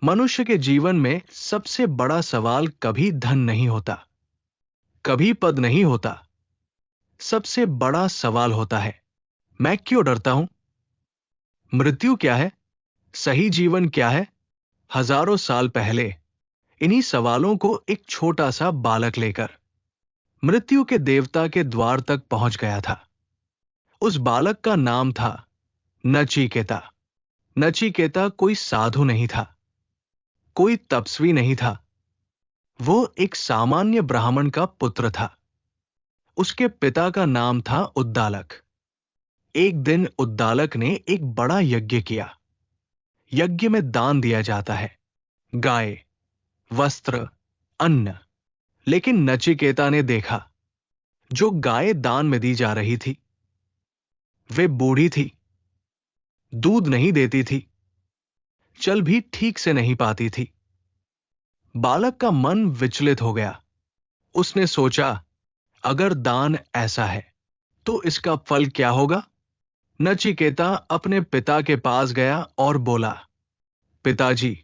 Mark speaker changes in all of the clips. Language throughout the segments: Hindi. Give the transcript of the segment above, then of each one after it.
Speaker 1: मनुष्य के जीवन में सबसे बड़ा सवाल कभी धन नहीं होता, कभी पद नहीं होता। सबसे बड़ा सवाल होता है, मैं क्यों डरता हूं? मृत्यु क्या है? सही जीवन क्या है? हजारों साल पहले इन्हीं सवालों को एक छोटा सा बालक लेकर मृत्यु के देवता के द्वार तक पहुंच गया था। उस बालक का नाम था नचिकेता। नचिकेता कोई साधु नहीं था, कोई तपस्वी नहीं था। वो एक सामान्य ब्राह्मण का पुत्र था। उसके पिता का नाम था उद्दालक। एक दिन उद्दालक ने एक बड़ा यज्ञ किया। यज्ञ में दान दिया जाता है, गाय, वस्त्र, अन्न। लेकिन नचिकेता ने देखा, जो गाय दान में दी जा रही थी वे बूढ़ी थी, दूध नहीं देती थी, चल भी ठीक से नहीं पाती थी। बालक का मन विचलित हो गया। उसने सोचा, अगर दान ऐसा है तो इसका फल क्या होगा? नचिकेता अपने पिता के पास गया और बोला, पिताजी,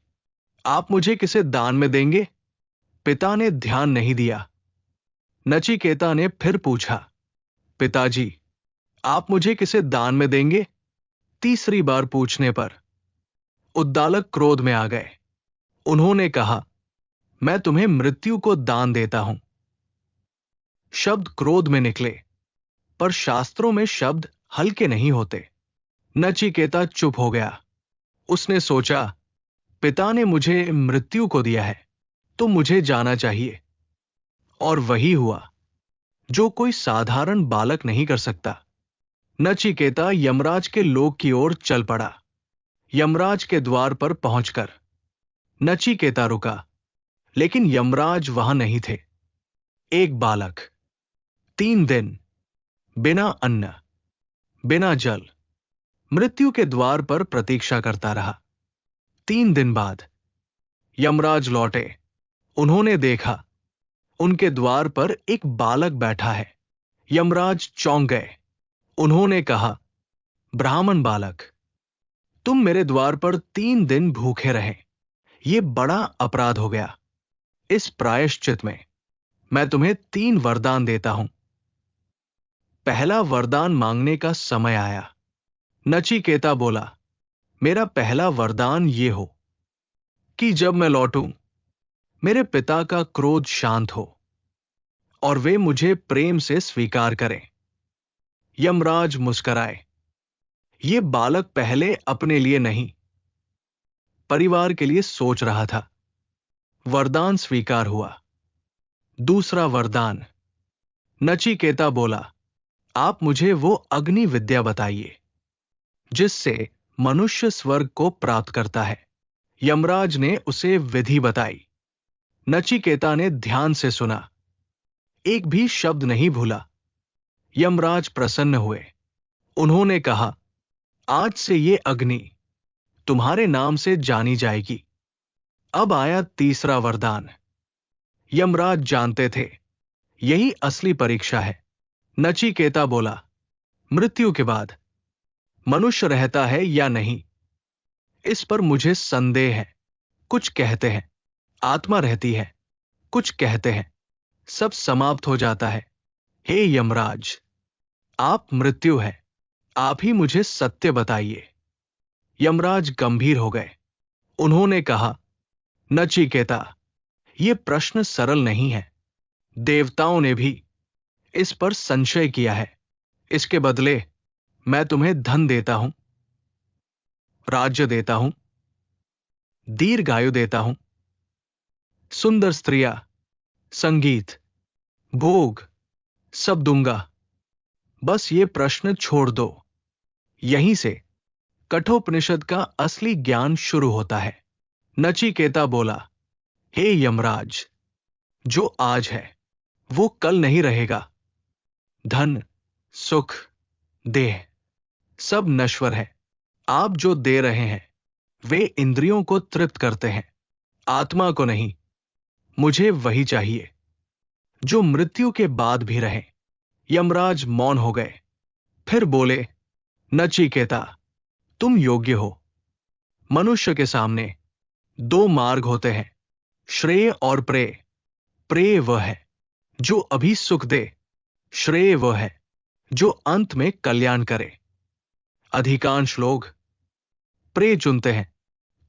Speaker 1: आप मुझे किसे दान में देंगे? पिता ने ध्यान नहीं दिया। नचिकेता ने फिर पूछा, पिताजी, आप मुझे किसे दान में देंगे? तीसरी बार पूछने पर उद्दालक क्रोध में आ गए। उन्होंने कहा, मैं तुम्हें मृत्यु को दान देता हूं। शब्द क्रोध में निकले, पर शास्त्रों में शब्द हल्के नहीं होते। नचिकेता चुप हो गया। उसने सोचा, पिता ने मुझे मृत्यु को दिया है तो मुझे जाना चाहिए। और वही हुआ जो कोई साधारण बालक नहीं कर सकता। नचिकेता यमराज के लोक की ओर चल पड़ा। यमराज के द्वार पर पहुंचकर नचिकेता रुका, लेकिन यमराज वहां नहीं थे। एक बालक 3 दिन बिना अन्न, बिना जल, मृत्यु के द्वार पर प्रतीक्षा करता रहा। 3 दिन बाद यमराज लौटे। उन्होंने देखा, उनके द्वार पर एक बालक बैठा है। यमराज चौंक गए। उन्होंने कहा, ब्राह्मण बालक, तुम मेरे द्वार पर 3 दिन भूखे रहे। यह बड़ा अपराध हो गया। इस प्रायश्चित में मैं तुम्हें 3 वरदान देता हूं। पहला वरदान मांगने का समय आया। नचिकेता बोला, मेरा पहला वरदान यह हो कि जब मैं लौटूं, मेरे पिता का क्रोध शांत हो और वे मुझे प्रेम से स्वीकार करें। यमराज मुस्कुराए। यह बालक पहले अपने लिए नहीं, परिवार के लिए सोच रहा था। वरदान स्वीकार हुआ। दूसरा वरदान। नचिकेता बोला, आप मुझे वो अग्नि विद्या बताइए जिससे मनुष्य स्वर्ग को प्राप्त करता है। यमराज ने उसे विधि बताई। नचिकेता ने ध्यान से सुना, एक भी शब्द नहीं भूला। यमराज प्रसन्न हुए। उन्होंने कहा, आज से ये अग्नि तुम्हारे नाम से जानी जाएगी। अब आया तीसरा वरदान। यमराज जानते थे, यही असली परीक्षा है। नचिकेता बोला, मृत्यु के बाद मनुष्य रहता है या नहीं, इस पर मुझे संदेह है। कुछ कहते हैं आत्मा रहती है, कुछ कहते हैं सब समाप्त हो जाता है। हे यमराज, आप मृत्यु है, आप ही मुझे सत्य बताइए। यमराज गंभीर हो गए। उन्होंने कहा, नचिकेता, यह प्रश्न सरल नहीं है। देवताओं ने भी इस पर संशय किया है। इसके बदले मैं तुम्हें धन देता हूं, राज्य देता हूं, दीर्घायु देता हूं, सुंदर स्त्रियां, संगीत, भोग, सब दूंगा। बस ये प्रश्न छोड़ दो। यहीं से कठोपनिषद का असली ज्ञान शुरू होता है। नचिकेता बोला, हे यमराज, जो आज है वो कल नहीं रहेगा। धन, सुख, देह सब नश्वर है। आप जो दे रहे हैं वे इंद्रियों को तृप्त करते हैं, आत्मा को नहीं। मुझे वही चाहिए जो मृत्यु के बाद भी रहे। यमराज मौन हो गए। फिर बोले, नचिकेता, तुम योग्य हो। मनुष्य के सामने दो मार्ग होते हैं, श्रेय और प्रेय। प्रेय वह है जो अभी सुख दे, श्रेय वह है जो अंत में कल्याण करे। अधिकांश लोग प्रेय चुनते हैं,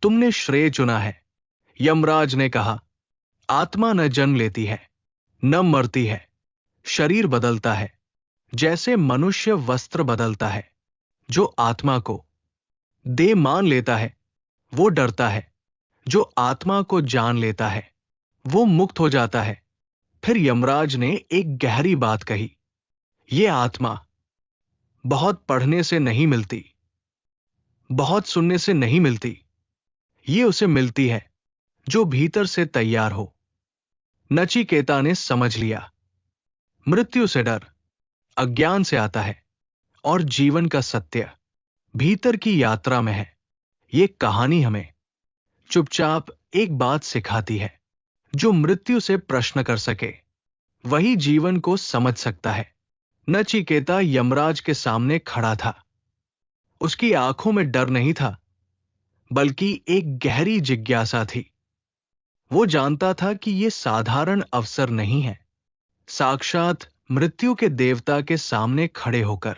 Speaker 1: तुमने श्रेय चुना है। यमराज ने कहा, आत्मा न जन्म लेती है, न मरती है, शरीर बदलता है, जैसे मनुष्य वस्त्र बदलता है। जो आत्मा को देह मान लेता है वो डरता है, जो आत्मा को जान लेता है वो मुक्त हो जाता है। फिर यमराज ने एक गहरी बात कही, ये आत्मा बहुत पढ़ने से नहीं मिलती, बहुत सुनने से नहीं मिलती, ये उसे मिलती है जो भीतर से तैयार हो। नचिकेता ने समझ लिया, मृत्यु से डर अज्ञान से आता है और जीवन का सत्य भीतर की यात्रा में है। ये कहानी हमें चुपचाप एक बात सिखाती है, जो मृत्यु से प्रश्न कर सके वही जीवन को समझ सकता है। नचिकेता यमराज के सामने खड़ा था। उसकी आंखों में डर नहीं था, बल्कि एक गहरी जिज्ञासा थी। वो जानता था कि यह साधारण अवसर नहीं है, साक्षात मृत्यु के देवता के सामने खड़े होकर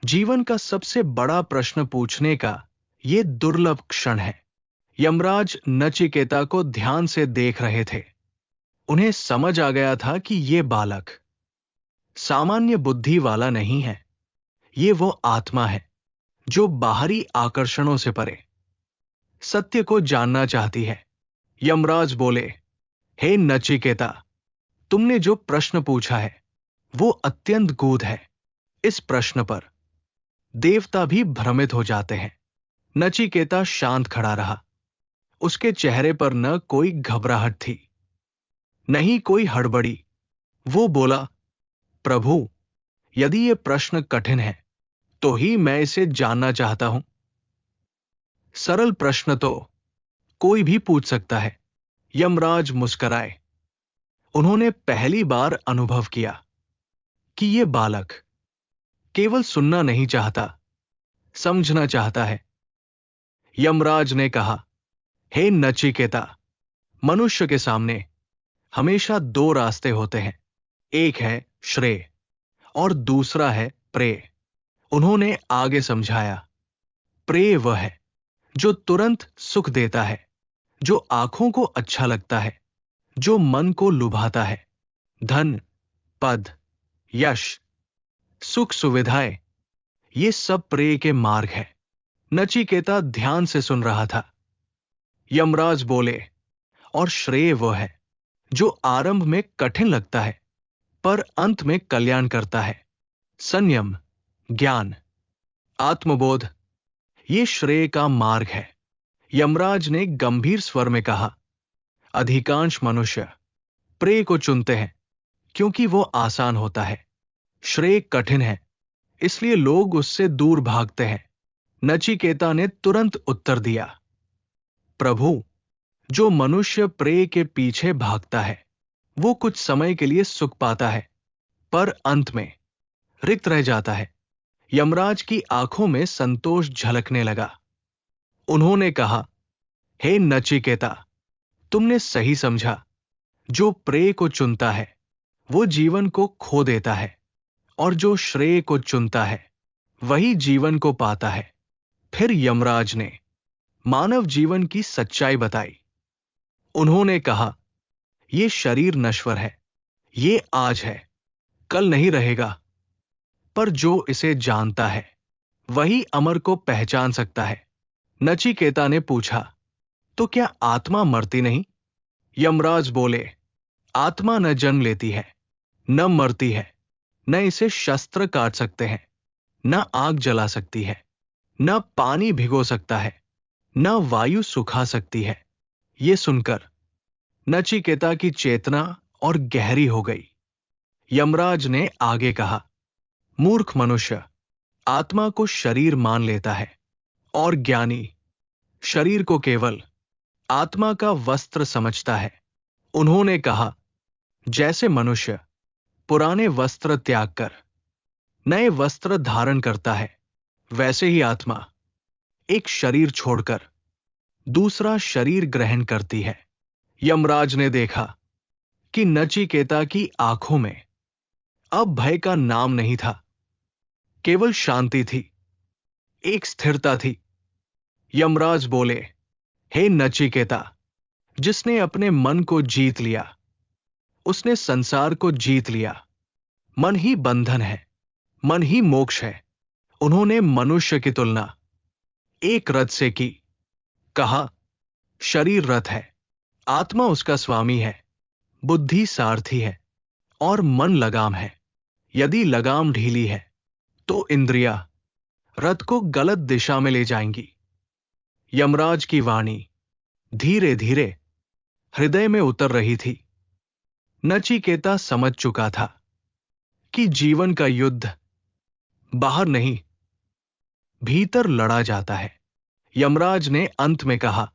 Speaker 1: जीवन का सबसे बड़ा प्रश्न पूछने का यह दुर्लभ क्षण है। यमराज नचिकेता को ध्यान से देख रहे थे। उन्हें समझ आ गया था कि यह बालक सामान्य बुद्धि वाला नहीं है, ये वो आत्मा है जो बाहरी आकर्षणों से परे सत्य को जानना चाहती है। यमराज बोले, हे नचिकेता, तुमने जो प्रश्न पूछा है वो अत्यंत गूढ़ है। इस प्रश्न पर देवता भी भ्रमित हो जाते हैं। नचिकेता शांत खड़ा रहा। उसके चेहरे पर न कोई घबराहट थी, नहीं कोई हड़बड़ी। वो बोला, प्रभु, यदि ये प्रश्न कठिन है तो ही मैं इसे जानना चाहता हूं। सरल प्रश्न तो कोई भी पूछ सकता है। यमराज मुस्कुराए। उन्होंने पहली बार अनुभव किया कि यह बालक केवल सुनना नहीं चाहता, समझना चाहता है। यमराज ने कहा, हे नचिकेता, मनुष्य के सामने हमेशा दो रास्ते होते हैं, एक है श्रेय और दूसरा है प्रेय। उन्होंने आगे समझाया, प्रेय वह है जो तुरंत सुख देता है, जो आंखों को अच्छा लगता है, जो मन को लुभाता है। धन, पद, यश, सुख सुविधाएं, ये सब प्रेय के मार्ग है। नचिकेता ध्यान से सुन रहा था। यमराज बोले, और श्रेय वह है जो आरंभ में कठिन लगता है पर अंत में कल्याण करता है। संयम, ज्ञान, आत्मबोध, ये श्रेय का मार्ग है। यमराज ने गंभीर स्वर में कहा, अधिकांश मनुष्य प्रेय को चुनते हैं क्योंकि वो आसान होता है। श्रेय कठिन है, इसलिए लोग उससे दूर भागते हैं। नचिकेता ने तुरंत उत्तर दिया, प्रभु, जो मनुष्य प्रेय के पीछे भागता है वो कुछ समय के लिए सुख पाता है पर अंत में रिक्त रह जाता है। यमराज की आंखों में संतोष झलकने लगा। उन्होंने कहा, हे नचिकेता, तुमने सही समझा। जो प्रेय को चुनता है वो जीवन को खो देता है और जो श्रेय को चुनता है वही जीवन को पाता है। फिर यमराज ने मानव जीवन की सच्चाई बताई। उन्होंने कहा, यह शरीर नश्वर है, ये आज है, कल नहीं रहेगा, पर जो इसे जानता है वही अमर को पहचान सकता है। नचिकेता ने पूछा, तो क्या आत्मा मरती नहीं? यमराज बोले, आत्मा न जन्म लेती है, न मरती है, न इसे शस्त्र काट सकते हैं, न आग जला सकती है, न पानी भिगो सकता है, न वायु सुखा सकती है। ये सुनकर नचिकेता की चेतना और गहरी हो गई। यमराज ने आगे कहा, मूर्ख मनुष्य आत्मा को शरीर मान लेता है और ज्ञानी शरीर को केवल आत्मा का वस्त्र समझता है। उन्होंने कहा, जैसे मनुष्य पुराने वस्त्र त्याग कर नए वस्त्र धारण करता है, वैसे ही आत्मा एक शरीर छोड़कर दूसरा शरीर ग्रहण करती है। यमराज ने देखा कि नचिकेता की आंखों में अब भय का नाम नहीं था, केवल शांति थी, एक स्थिरता थी। यमराज बोले, हे नचिकेता, जिसने अपने मन को जीत लिया, उसने संसार को जीत लिया। मन ही बंधन है, मन ही मोक्ष है। उन्होंने मनुष्य की तुलना एक रथ से की। कहा, शरीर रथ है, आत्मा उसका स्वामी है, बुद्धि सारथी है और मन लगाम है। यदि लगाम ढीली है तो इंद्रियां रथ को गलत दिशा में ले जाएंगी। यमराज की वाणी धीरे धीरे हृदय में उतर रही थी। नचिकेता समझ चुका था कि जीवन का युद्ध बाहर नहीं, भीतर लड़ा जाता है। यमराज ने अंत में कहा,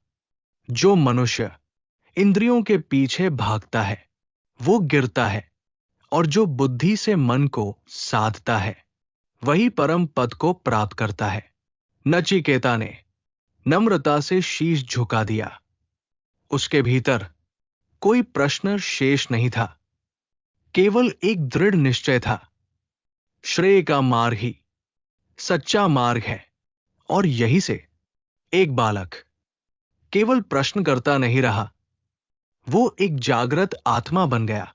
Speaker 1: जो मनुष्य इंद्रियों के पीछे भागता है वो गिरता है, और जो बुद्धि से मन को साधता है वही परम पद को प्राप्त करता है। नचिकेता ने नम्रता से शीश झुका दिया। उसके भीतर कोई प्रश्न शेष नहीं था, केवल एक दृढ़ निश्चय था। श्रेय का मार्ग ही सच्चा मार्ग है। और यही से एक बालक केवल प्रश्न करता नहीं रहा, वो एक जागृत आत्मा बन गया।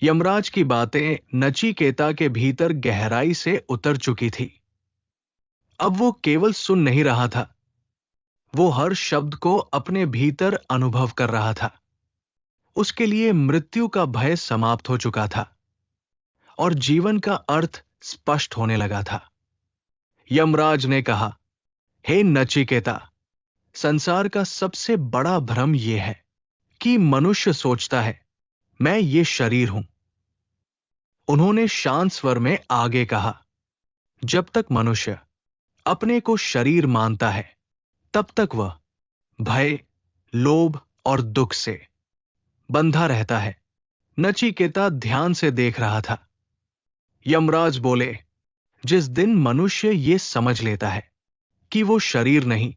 Speaker 1: यमराज की बातें नचिकेता के भीतर गहराई से उतर चुकी थी। अब वो केवल सुन नहीं रहा था, वो हर शब्द को अपने भीतर अनुभव कर रहा था। उसके लिए मृत्यु का भय समाप्त हो चुका था और जीवन का अर्थ स्पष्ट होने लगा था। यमराज ने कहा, हे नचिकेता, संसार का सबसे बड़ा भ्रम यह है कि मनुष्य सोचता है मैं ये शरीर हूं। उन्होंने शांत स्वर में आगे कहा, जब तक मनुष्य अपने को शरीर मानता है तब तक वह भय, लोभ और दुख से बंधा रहता है। नचिकेता ध्यान से देख रहा था। यमराज बोले, जिस दिन मनुष्य ये समझ लेता है कि वो शरीर नहीं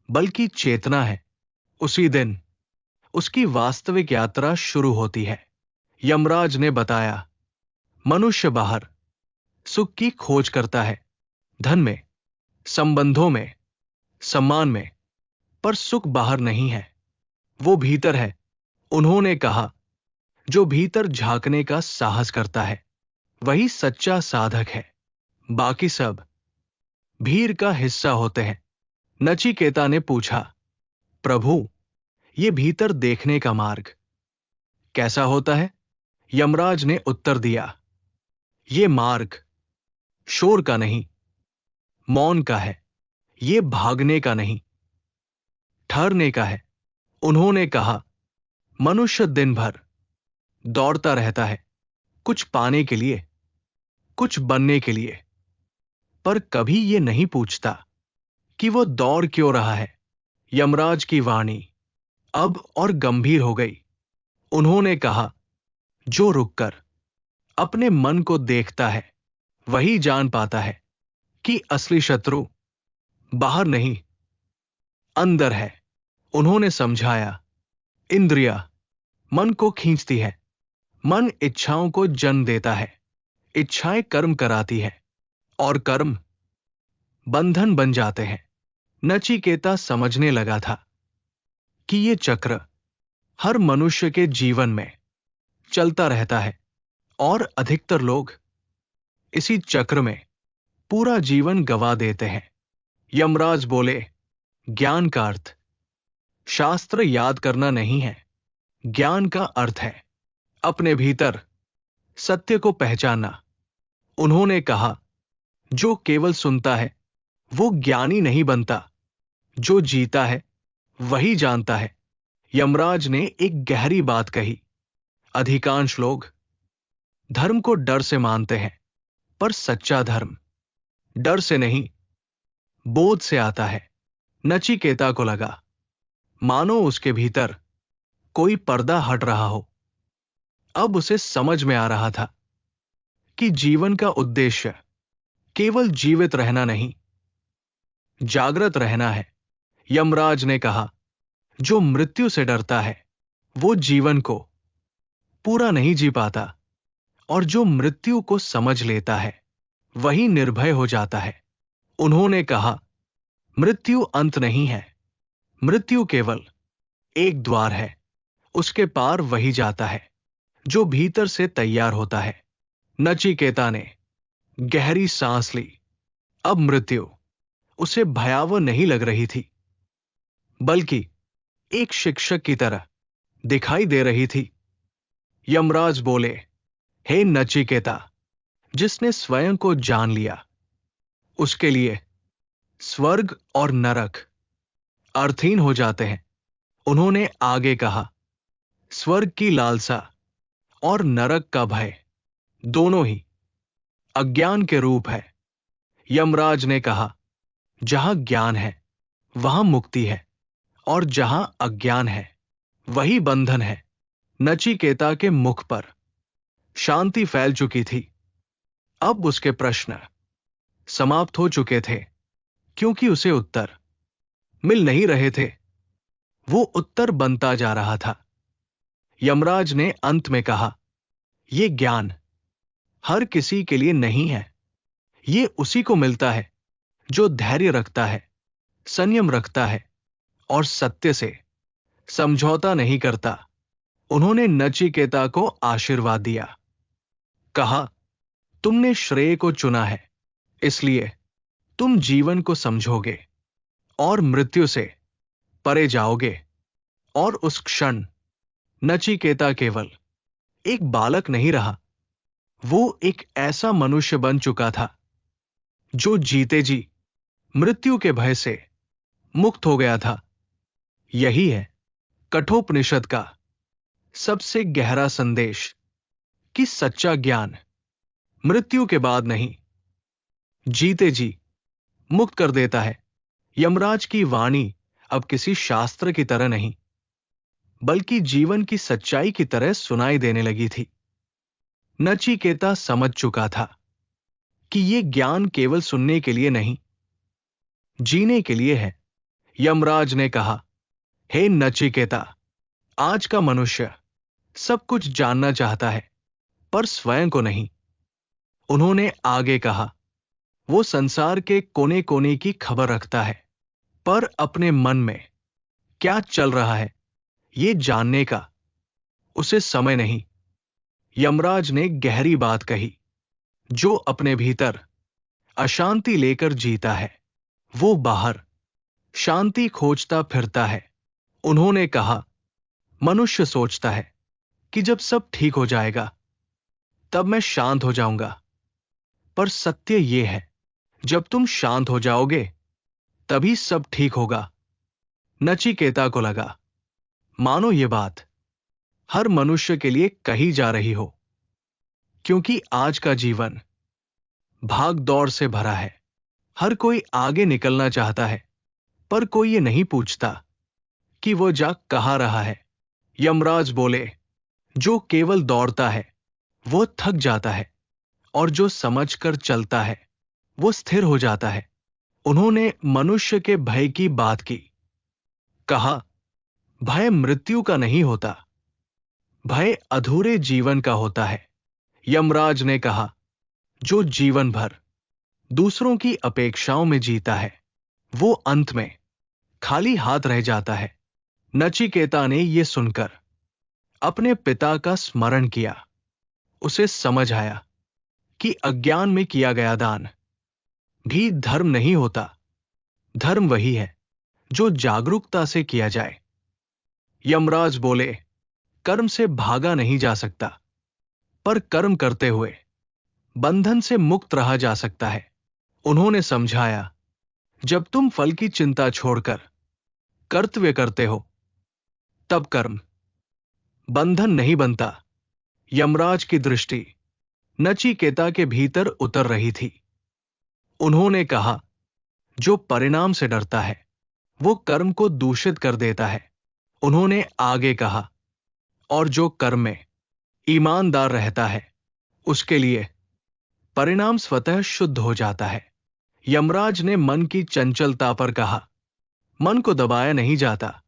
Speaker 1: बल्कि चेतना है, उसी दिन उसकी वास्तविक यात्रा शुरू होती है। यमराज ने बताया, मनुष्य बाहर सुख की खोज करता है, धन में, संबंधों में, सम्मान में, पर सुख बाहर नहीं है, वो भीतर है। उन्होंने कहा, जो भीतर झांकने का साहस करता है वही सच्चा साधक है, बाकी सब भीड़ का हिस्सा होते हैं। नचिकेता ने पूछा, प्रभु, ये भीतर देखने का मार्ग कैसा होता है? यमराज ने उत्तर दिया, ये मार्ग शोर का नहीं, मौन का है। ये भागने का नहीं, ठहरने का है। उन्होंने कहा, मनुष्य दिन भर दौड़ता रहता है, कुछ पाने के लिए, कुछ बनने के लिए, पर कभी ये नहीं पूछता कि वो दौड़ क्यों रहा है। यमराज की वाणी अब और गंभीर हो गई। उन्होंने कहा, जो रुककर अपने मन को देखता है वही जान पाता है कि असली शत्रु बाहर नहीं, अंदर है। उन्होंने समझाया, इंद्रिया मन को खींचती है, मन इच्छाओं को जन्म देता है, इच्छाएं कर्म कराती है और कर्म बंधन बन जाते हैं। नचिकेता समझने लगा था कि ये चक्र हर मनुष्य के जीवन में चलता रहता है और अधिकतर लोग इसी चक्र में पूरा जीवन गवा देते हैं। यमराज बोले, ज्ञान का अर्थ शास्त्र याद करना नहीं है, ज्ञान का अर्थ है अपने भीतर सत्य को पहचानना। उन्होंने कहा, जो केवल सुनता है वो ज्ञानी नहीं बनता, जो जीता है वही जानता है। यमराज ने एक गहरी बात कही, अधिकांश लोग धर्म को डर से मानते हैं, पर सच्चा धर्म डर से नहीं, बोध से आता है। नचिकेता को लगा मानो उसके भीतर कोई पर्दा हट रहा हो। अब उसे समझ में आ रहा था कि जीवन का उद्देश्य केवल जीवित रहना नहीं, जागृत रहना है। यमराज ने कहा, जो मृत्यु से डरता है वो जीवन को पूरा नहीं जी पाता, और जो मृत्यु को समझ लेता है वही निर्भय हो जाता है। उन्होंने कहा, मृत्यु अंत नहीं है, मृत्यु केवल एक द्वार है, उसके पार वही जाता है जो भीतर से तैयार होता है। नचिकेता ने गहरी सांस ली। अब मृत्यु उसे भयावह नहीं लग रही थी, बल्कि एक शिक्षक की तरह दिखाई दे रही थी। यमराज बोले, हे नचिकेता, जिसने स्वयं को जान लिया उसके लिए स्वर्ग और नरक अर्थहीन हो जाते हैं। उन्होंने आगे कहा, स्वर्ग की लालसा और नरक का भय दोनों ही अज्ञान के रूप है। यमराज ने कहा, जहां ज्ञान है वहां मुक्ति है, और जहां अज्ञान है वही बंधन है। नचिकेता के मुख पर शांति फैल चुकी थी। अब उसके प्रश्न समाप्त हो चुके थे, क्योंकि उसे उत्तर मिल नहीं रहे थे, वो उत्तर बनता जा रहा था। यमराज ने अंत में कहा, ये ज्ञान हर किसी के लिए नहीं है। ये उसी को मिलता है जो धैर्य रखता है, संयम रखता है और सत्य से समझौता नहीं करता। उन्होंने नचिकेता को आशीर्वाद दिया। कहा, तुमने श्रेय को चुना है, इसलिए तुम जीवन को समझोगे और मृत्यु से परे जाओगे। और उस क्षण नचिकेता केवल एक बालक नहीं रहा, वो एक ऐसा मनुष्य बन चुका था जो जीते जी मृत्यु के भय से मुक्त हो गया था। यही है कठोपनिषद का सबसे गहरा संदेश, कि सच्चा ज्ञान मृत्यु के बाद नहीं, जीते जी मुक्त कर देता है। यमराज की वाणी अब किसी शास्त्र की तरह नहीं, बल्कि जीवन की सच्चाई की तरह सुनाई देने लगी थी। नचिकेता समझ चुका था कि यह ज्ञान केवल सुनने के लिए नहीं, जीने के लिए है। यमराज ने कहा, हे नचिकेता, आज का मनुष्य सब कुछ जानना चाहता है, पर स्वयं को नहीं। उन्होंने आगे कहा, वो संसार के कोने कोने की खबर रखता है, पर अपने मन में क्या चल रहा है ये जानने का उसे समय नहीं। यमराज ने गहरी बात कही, जो अपने भीतर अशांति लेकर जीता है वो बाहर शांति खोजता फिरता है। उन्होंने कहा, मनुष्य सोचता है कि जब सब ठीक हो जाएगा तब मैं शांत हो जाऊंगा, पर सत्य ये है, जब तुम शांत हो जाओगे तभी सब ठीक होगा। नचिकेता को लगा मानो ये बात हर मनुष्य के लिए कही जा रही हो, क्योंकि आज का जीवन भाग दौड़ से भरा है। हर कोई आगे निकलना चाहता है, पर कोई ये नहीं पूछता कि वो जा कहाँ रहा है। यमराज बोले, जो केवल दौड़ता है वो थक जाता है, और जो समझकर चलता है वो स्थिर हो जाता है। उन्होंने मनुष्य के भय की बात की। कहा, भय मृत्यु का नहीं होता, भय अधूरे जीवन का होता है। यमराज ने कहा, जो जीवन भर दूसरों की अपेक्षाओं में जीता है वो अंत में खाली हाथ रह जाता है। नचिकेता ने यह सुनकर अपने पिता का स्मरण किया। उसे समझ आया कि अज्ञान में किया गया दान भी धर्म नहीं होता। धर्म वही है जो जागरूकता से किया जाए। यमराज बोले, कर्म से भागा नहीं जा सकता, पर कर्म करते हुए बंधन से मुक्त रहा जा सकता है। उन्होंने समझाया, जब तुम फल की चिंता छोड़कर कर्तव्य करते हो तब कर्म बंधन नहीं बनता। यमराज की दृष्टि नचिकेता के भीतर उतर रही थी। उन्होंने कहा, जो परिणाम से डरता है वो कर्म को दूषित कर देता है। उन्होंने आगे कहा, और जो कर्म में ईमानदार रहता है उसके लिए परिणाम स्वतः शुद्ध हो जाता है। यमराज ने मन की चंचलता पर कहा, मन को दबाया नहीं जाता,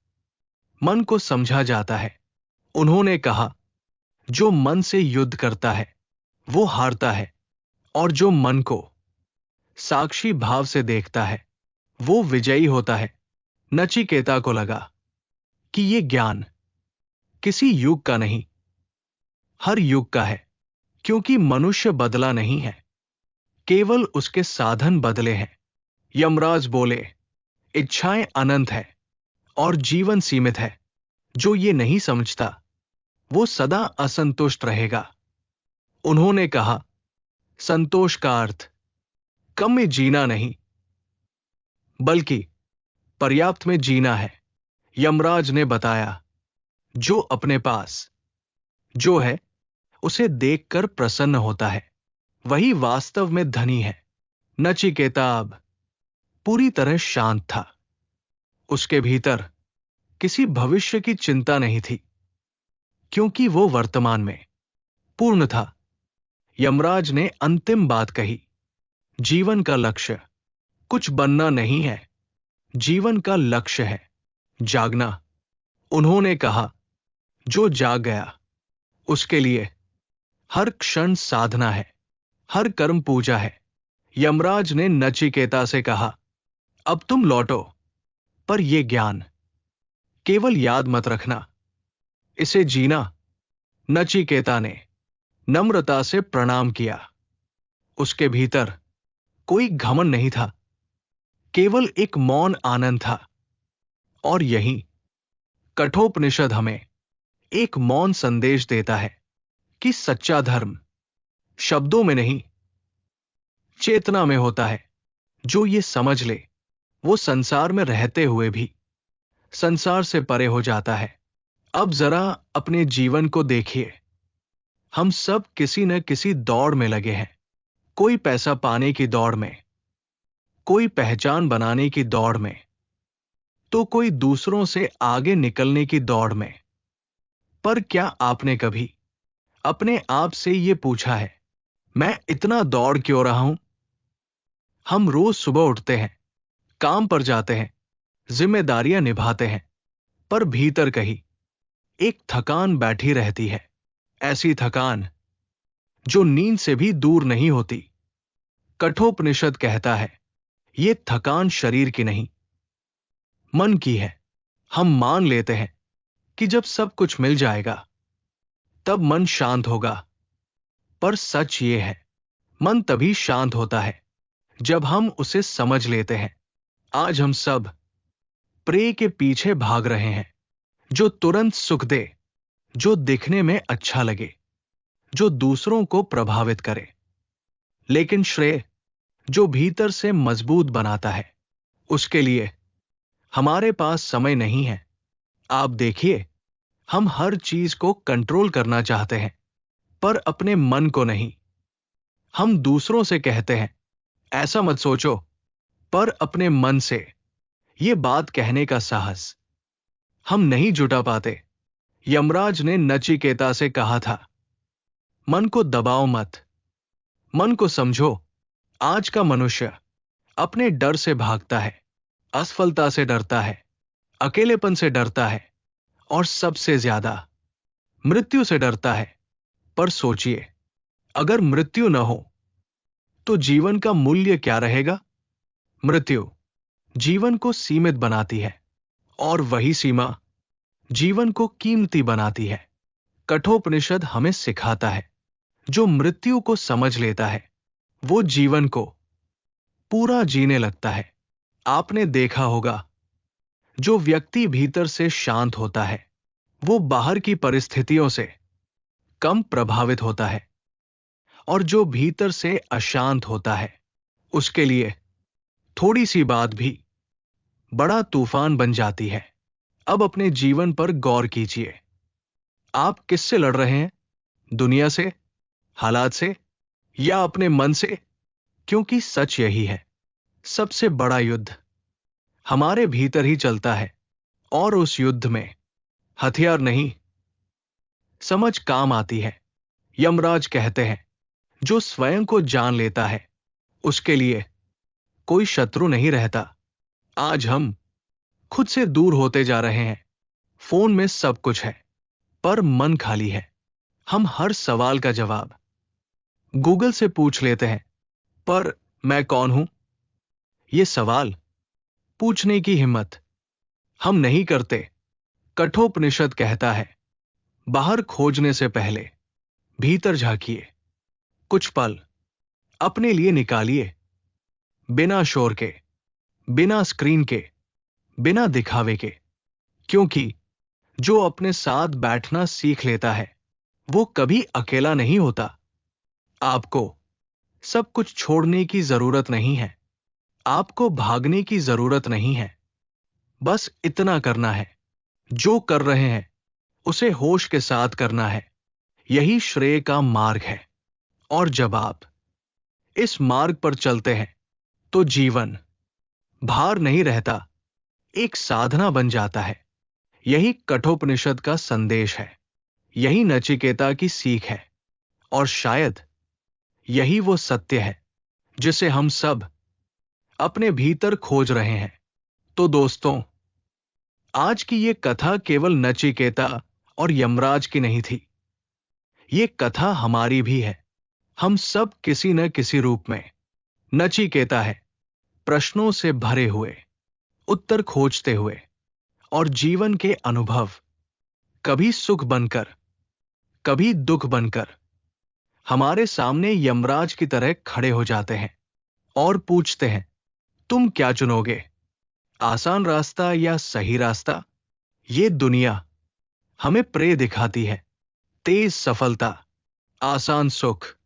Speaker 1: मन को समझा जाता है। उन्होंने कहा, जो मन से युद्ध करता है वो हारता है, और जो मन को साक्षी भाव से देखता है वो विजयी होता है। नचिकेता को लगा कि ये ज्ञान किसी युग का नहीं, हर युग का है, क्योंकि मनुष्य बदला नहीं है, केवल उसके साधन बदले हैं। यमराज बोले, इच्छाएं अनंत है और जीवन सीमित है। जो ये नहीं समझता वो सदा असंतुष्ट रहेगा। उन्होंने कहा, संतोष का अर्थ कम में जीना नहीं, बल्कि पर्याप्त में जीना है। यमराज ने बताया, जो अपने पास जो है उसे देखकर प्रसन्न होता है वही वास्तव में धनी है। नचिकेता अब पूरी तरह शांत था। उसके भीतर किसी भविष्य की चिंता नहीं थी, क्योंकि वो वर्तमान में पूर्ण था। यमराज ने अंतिम बात कही, जीवन का लक्ष्य कुछ बनना नहीं है, जीवन का लक्ष्य है जागना। उन्होंने कहा, जो जाग गया उसके लिए हर क्षण साधना है, हर कर्म पूजा है। यमराज ने नचिकेता से कहा, अब तुम लौटो, पर यह ज्ञान केवल याद मत रखना, इसे जीना। नचिकेता ने नम्रता से प्रणाम किया। उसके भीतर कोई घमंड नहीं था, केवल एक मौन आनंद था। और यही कठोपनिषद हमें एक मौन संदेश देता है कि सच्चा धर्म शब्दों में नहीं, चेतना में होता है। जो ये समझ ले वो संसार में रहते हुए भी संसार से परे हो जाता है। अब जरा अपने जीवन को देखिए। हम सब किसी न किसी दौड़ में लगे हैं। कोई पैसा पाने की दौड़ में, कोई पहचान बनाने की दौड़ में, तो कोई दूसरों से आगे निकलने की दौड़ में। पर क्या आपने कभी अपने आप से यह पूछा है, मैं इतना दौड़ क्यों रहा हूं? हम रोज सुबह उठते हैं, काम पर जाते हैं, जिम्मेदारियां निभाते हैं, पर भीतर कहीं एक थकान बैठी रहती है। ऐसी थकान जो नींद से भी दूर नहीं होती। कठोपनिषद कहता है, यह थकान शरीर की नहीं, मन की है। हम मान लेते हैं कि जब सब कुछ मिल जाएगा तब मन शांत होगा, पर सच ये है, मन तभी शांत होता है जब हम उसे समझ लेते हैं। आज हम सब प्रे के पीछे भाग रहे हैं, जो तुरंत सुख दे, जो दिखने में अच्छा लगे, जो दूसरों को प्रभावित करे। लेकिन श्रेय जो भीतर से मजबूत बनाता है, उसके लिए हमारे पास समय नहीं है। आप देखिए, हम हर चीज को कंट्रोल करना चाहते हैं, पर अपने मन को नहीं। हम दूसरों से कहते हैं, ऐसा मत सोचो, पर अपने मन से यह बात कहने का साहस हम नहीं जुटा पाते। यमराज ने नचिकेता से कहा था, मन को दबाओ मत, मन को समझो। आज का मनुष्य अपने डर से भागता है, असफलता से डरता है, अकेलेपन से डरता है, और सबसे ज्यादा मृत्यु से डरता है। पर सोचिए, अगर मृत्यु न हो तो जीवन का मूल्य क्या रहेगा? मृत्यु जीवन को सीमित बनाती है, और वही सीमा जीवन को कीमती बनाती है। कठोपनिषद हमें सिखाता है, जो मृत्यु को समझ लेता है वो जीवन को पूरा जीने लगता है। आपने देखा होगा, जो व्यक्ति भीतर से शांत होता है वो बाहर की परिस्थितियों से कम प्रभावित होता है, और जो भीतर से अशांत होता है उसके लिए थोड़ी सी बात भी बड़ा तूफान बन जाती है। अब अपने जीवन पर गौर कीजिए। आप किससे लड़ रहे हैं? दुनिया से, हालात से, या अपने मन से? क्योंकि सच यही है, सबसे बड़ा युद्ध हमारे भीतर ही चलता है, और उस युद्ध में हथियार नहीं, समझ काम आती है। यमराज कहते हैं, जो स्वयं को जान लेता है उसके लिए कोई शत्रु नहीं रहता। आज हम खुद से दूर होते जा रहे हैं। फोन में सब कुछ है, पर मन खाली है। हम हर सवाल का जवाब गूगल से पूछ लेते हैं, पर मैं कौन हूं? ये सवाल पूछने की हिम्मत हम नहीं करते। कठोपनिषद कहता है, बाहर खोजने से पहले भीतर झांकिए। कुछ पल अपने लिए निकालिए, बिना शोर के, बिना स्क्रीन के, बिना दिखावे के। क्योंकि जो अपने साथ बैठना सीख लेता है, वो कभी अकेला नहीं होता। आपको सब कुछ छोड़ने की जरूरत नहीं है। आपको भागने की जरूरत नहीं है। बस इतना करना है, जो कर रहे हैं उसे होश के साथ करना है। यही श्रेय का मार्ग है। और जब आप इस मार्ग पर चलते हैं, तो जीवन भार नहीं रहता, एक साधना बन जाता है। यही कठोपनिषद का संदेश है। यही नचिकेता की सीख है। और शायद यही वो सत्य है जिसे हम सब अपने भीतर खोज रहे हैं। तो दोस्तों, आज की ये कथा केवल नचिकेता और यमराज की नहीं थी। ये कथा हमारी भी है। हम सब किसी न किसी रूप में नचिकेता है, प्रश्नों से भरे हुए, उत्तर खोजते हुए, और जीवन के अनुभव कभी सुख बनकर, कभी दुख बनकर हमारे सामने यमराज की तरह खड़े हो जाते हैं और पूछते हैं, तुम क्या चुनोगे? आसान रास्ता या सही रास्ता? ये दुनिया हमें प्रे दिखाती है, तेज सफलता, आसान सुख,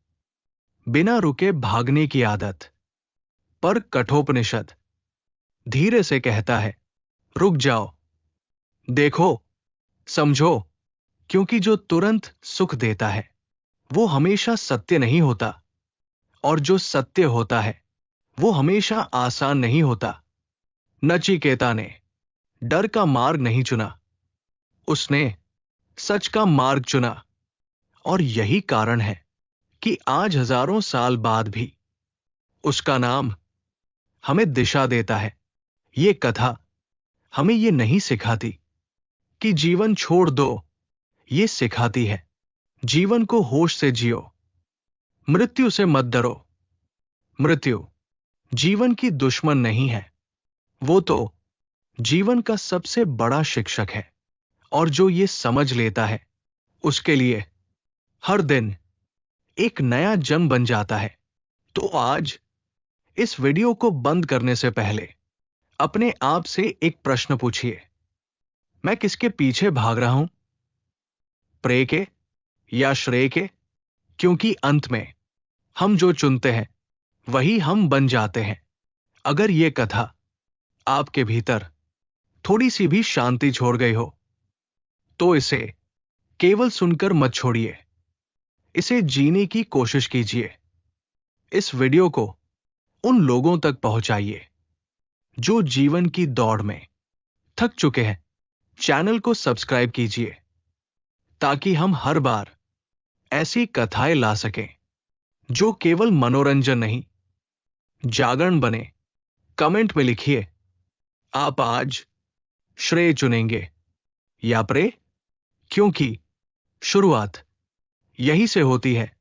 Speaker 1: बिना रुके भागने की आदत। पर कठोपनिषद धीरे से कहता है, रुक जाओ, देखो, समझो। क्योंकि जो तुरंत सुख देता है, वो हमेशा सत्य नहीं होता। और जो सत्य होता है, वो हमेशा आसान नहीं होता। नचिकेता ने डर का मार्ग नहीं चुना, उसने सच का मार्ग चुना। और यही कारण है कि आज हजारों साल बाद भी उसका नाम हमें दिशा देता है। ये कथा हमें ये नहीं सिखाती कि जीवन छोड़ दो, ये सिखाती है, जीवन को होश से जियो, मृत्यु से मत डरो। मृत्यु जीवन की दुश्मन नहीं है, वो तो जीवन का सबसे बड़ा शिक्षक है। और जो ये समझ लेता है, उसके लिए हर दिन एक नया जन्म बन जाता है। तो आज इस वीडियो को बंद करने से पहले अपने आप से एक प्रश्न पूछिए, मैं किसके पीछे भाग रहा हूं? प्रे के या श्रेय के? क्योंकि अंत में हम जो चुनते हैं, वही हम बन जाते हैं। अगर यह कथा आपके भीतर थोड़ी सी भी शांति छोड़ गई हो, तो इसे केवल सुनकर मत छोड़िए, इसे जीने की कोशिश कीजिए। इस वीडियो को उन लोगों तक पहुंचाइए जो जीवन की दौड़ में थक चुके हैं। चैनल को सब्सक्राइब कीजिए ताकि हम हर बार ऐसी कथाएं ला सकें जो केवल मनोरंजन नहीं, जागरण बने। कमेंट में लिखिए, आप आज श्रेय चुनेंगे या प्रे? क्योंकि शुरुआत यही से होती है।